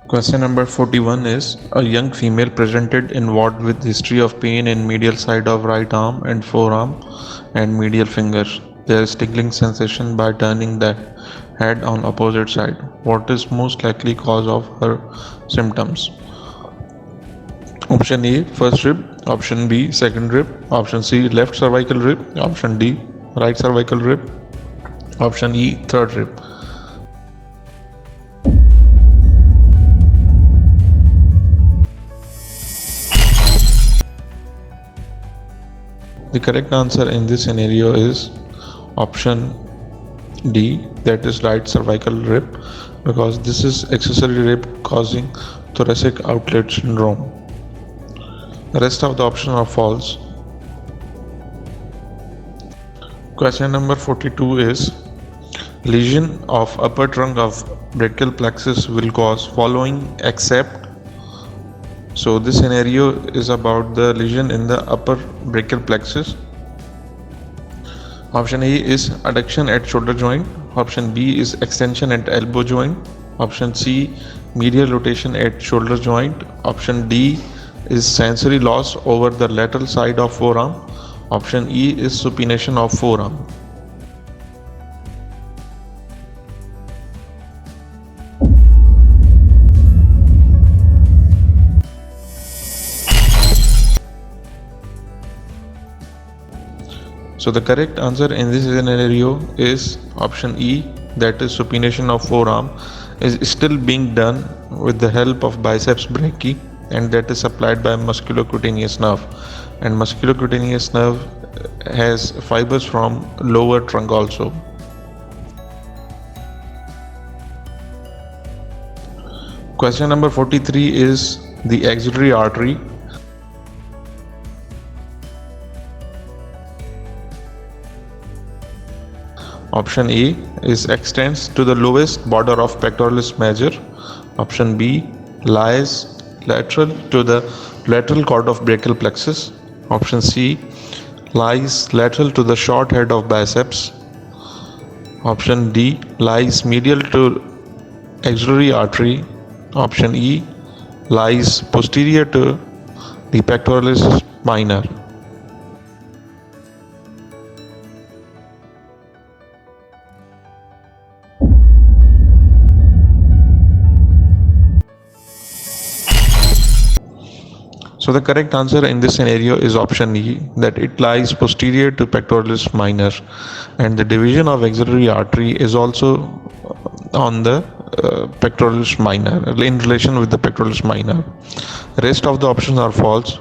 Question number 41 is a young female presented involved with history of pain in medial side of right arm and forearm and medial finger. There is tingling sensation by turning the head on opposite side. What is most likely cause of her symptoms? Option A, first rib. Option B, second rib. Option C, left cervical rib. Option D, right cervical rib. Option E, third rib. The correct answer in this scenario is option D, that is right cervical rib, because this is accessory rib causing thoracic outlet syndrome. The rest of the options are false. Question number 42 is lesion of upper trunk of brachial plexus will cause following except. So this scenario is about the lesion in the upper brachial plexus. Option A is adduction at shoulder joint. Option B is extension at elbow joint. Option C, medial rotation at shoulder joint. Option D is sensory loss over the lateral side of forearm. Option E is supination of forearm. So the correct answer in this scenario is option E, that is supination of forearm is still being done with the help of biceps brachii, and that is supplied by musculocutaneous nerve, and musculocutaneous nerve has fibers from lower trunk also. Question number 43 is the axillary artery. Option A is extends to the lowest border of pectoralis major. Option B lies lateral to the lateral cord of brachial plexus. Option C lies lateral to the short head of biceps. Option D lies medial to axillary artery. Option E lies posterior to the pectoralis minor. So the correct answer in this scenario is option E, that it lies posterior to pectoralis minor, and the division of axillary artery is also on the pectoralis minor, in relation with the pectoralis minor. Rest of the options are false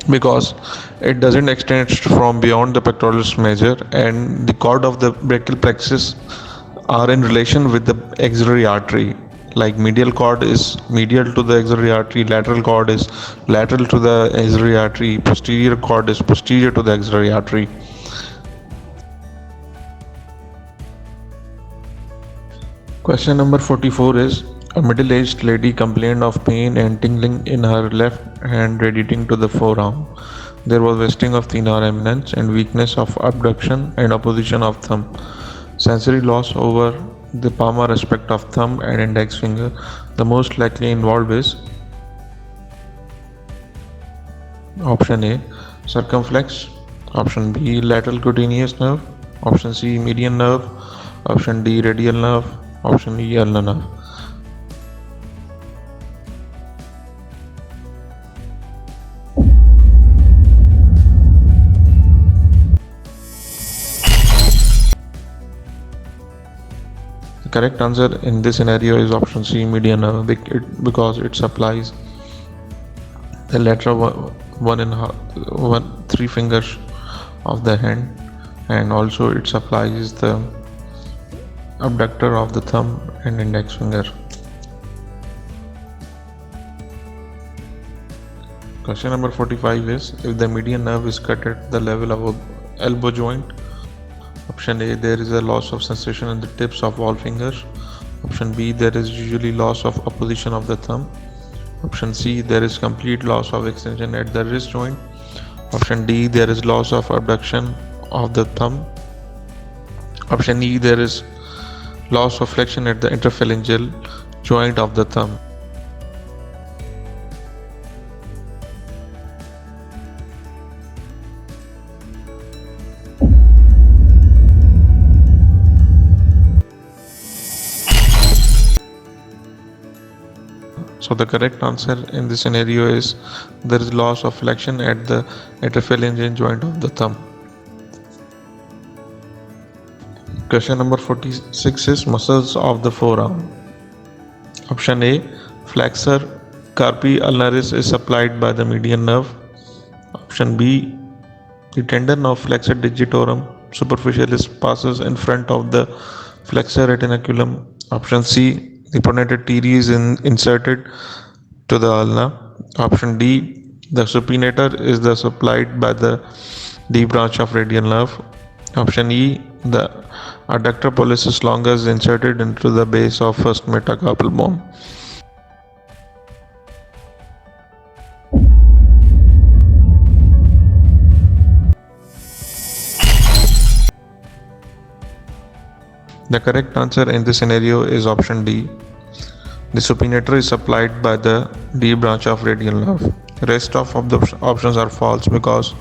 because it doesn't extend from beyond the pectoralis major, and the cord of the brachial plexus are in relation with the axillary artery. Like medial cord is medial to the axillary artery, lateral cord is lateral to the axillary artery, posterior cord is posterior to the axillary artery. Question number 44 is a middle-aged lady complained of pain and tingling in her left hand radiating to the forearm. There was wasting of thenar eminence and weakness of abduction and opposition of thumb. Sensory loss over the palmar aspect of thumb and index finger. The most likely involved is option A, circumflex. Option B, lateral cutaneous nerve. Option C, median nerve. Option D, radial nerve. Option E, ulnar nerve. The correct answer in this scenario is option C, median nerve, because it supplies the lateral three fingers of the hand, and also it supplies the abductor of the thumb and index finger. Question number 45 is if the median nerve is cut at the level of elbow joint. Option A, there is a loss of sensation in the tips of all fingers. Option B, there is usually loss of opposition of the thumb. Option C, there is complete loss of extension at the wrist joint. Option D, there is loss of abduction of the thumb. Option E, there is loss of flexion at the interphalangeal joint of the thumb. So the correct answer in this scenario is there is loss of flexion at the interphalangeal joint of the thumb. Question number 46 is muscles of the forearm. Option A, flexor carpi ulnaris is supplied by the median nerve. Option B, the tendon of flexor digitorum superficialis passes in front of the flexor retinaculum. Option C, the pronated teres is inserted to the ulna. Option D, the supinator is supplied by the D branch of radial nerve. Option E, the adductor pollicis longus is inserted into the base of first metacarpal bone. The correct answer in this scenario is option D. The supinator is supplied by the D branch of radial nerve. The rest of the options are false because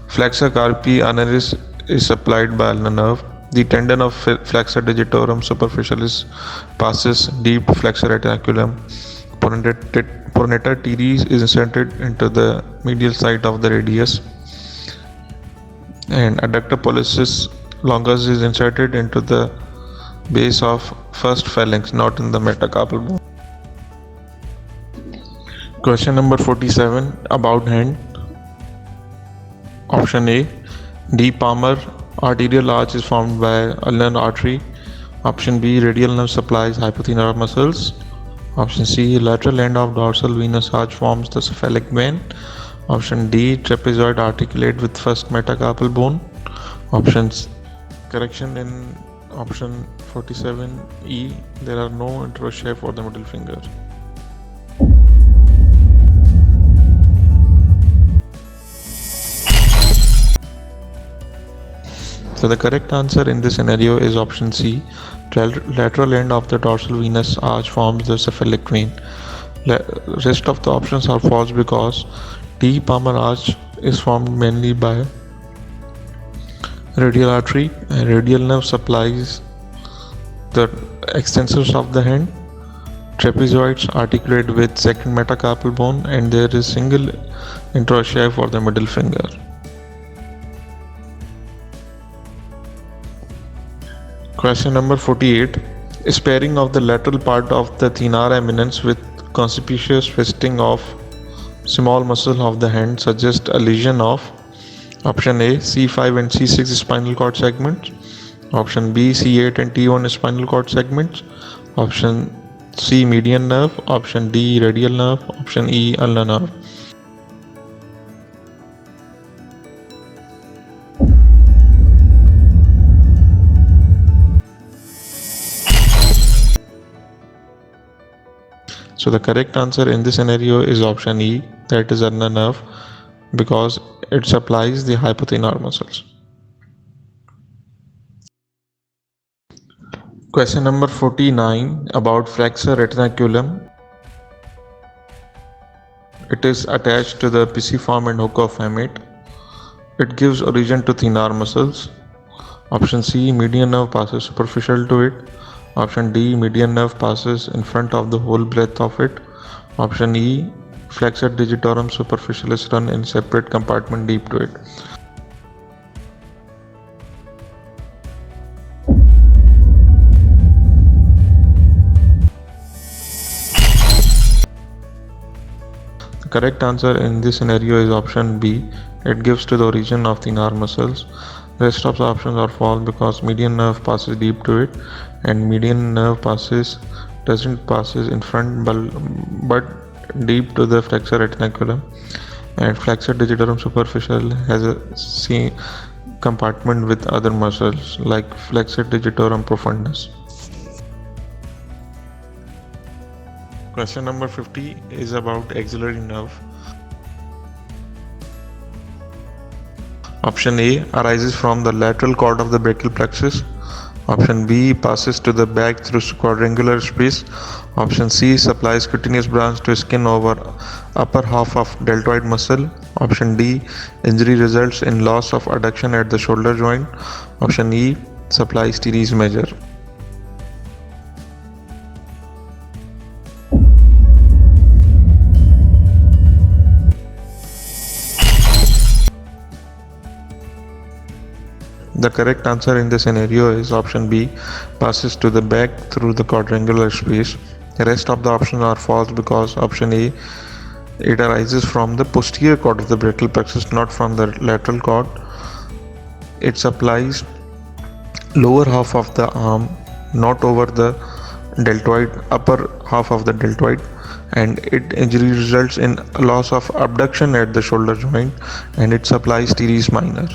flexor carpi ulnaris is supplied by ulnar nerve. The tendon of flexor digitorum superficialis passes deep to flexor retinaculum. Pronator teres is inserted into the medial side of the radius, and adductor pollicis longus is inserted into the base of first phalanx, not in the metacarpal bone. Question number 47 about hand. Option A, D palmar arterial arch is formed by ulnar artery. Option B, radial nerve supplies hypothenar muscles. Option C, lateral end of dorsal venous arch forms the cephalic vein. Option D, trapezoid articulate with first metacarpal bone. Options correction in option 47E, there are no interossei for the middle finger. So the correct answer in this scenario is option C. Lateral end of the dorsal venous arch forms the cephalic vein. Rest of the options are false because D palmar arch is formed mainly by radial artery, and radial nerve supplies the extensors of the hand. Trapezoids articulate with second metacarpal bone, and there is single interossei for the middle finger. Question number 48. Sparing of the lateral part of the thenar eminence with conspicuous twisting of small muscle of the hand suggests a lesion of option A, C5 and C6 spinal cord segments. Option B, C8 and T1 spinal cord segments. Option C, median nerve. Option D, radial nerve. Option E, ulnar nerve. So the correct answer in this scenario is option E, that is ulnar nerve, because it supplies the hypothenar muscles. Question number 49 about flexor retinaculum. It is attached to the pisiform and hook of hamate. It gives origin to thenar muscles. Option C, median nerve passes superficial to it. Option D, median nerve passes in front of the whole breadth of it. Option E, flexor digitorum superficialis run in separate compartment deep to it. The correct answer in this scenario is option B. It gives to the origin of thenar muscles. Rest of the options are false because median nerve passes deep to it, and median nerve doesn't passes in front but deep to the flexor retinaculum, and flexor digitorum superficial has a C compartment with other muscles like flexor digitorum profundus. Question number 50 is about axillary nerve. Option A, arises from the lateral cord of the brachial plexus. Option B passes to the back through quadrangular space. Option C supplies cutaneous branch to skin over upper half of deltoid muscle. Option D injury results in loss of adduction at the shoulder joint. Option E supplies teres major. The correct answer in this scenario is option B, passes to the back through the quadrangular space. The rest of the options are false because option A, it arises from the posterior cord of the brachial plexus, not from the lateral cord. It supplies lower half of the arm, not over the deltoid, upper half of the deltoid, and it injury results in loss of abduction at the shoulder joint, and it supplies teres minor.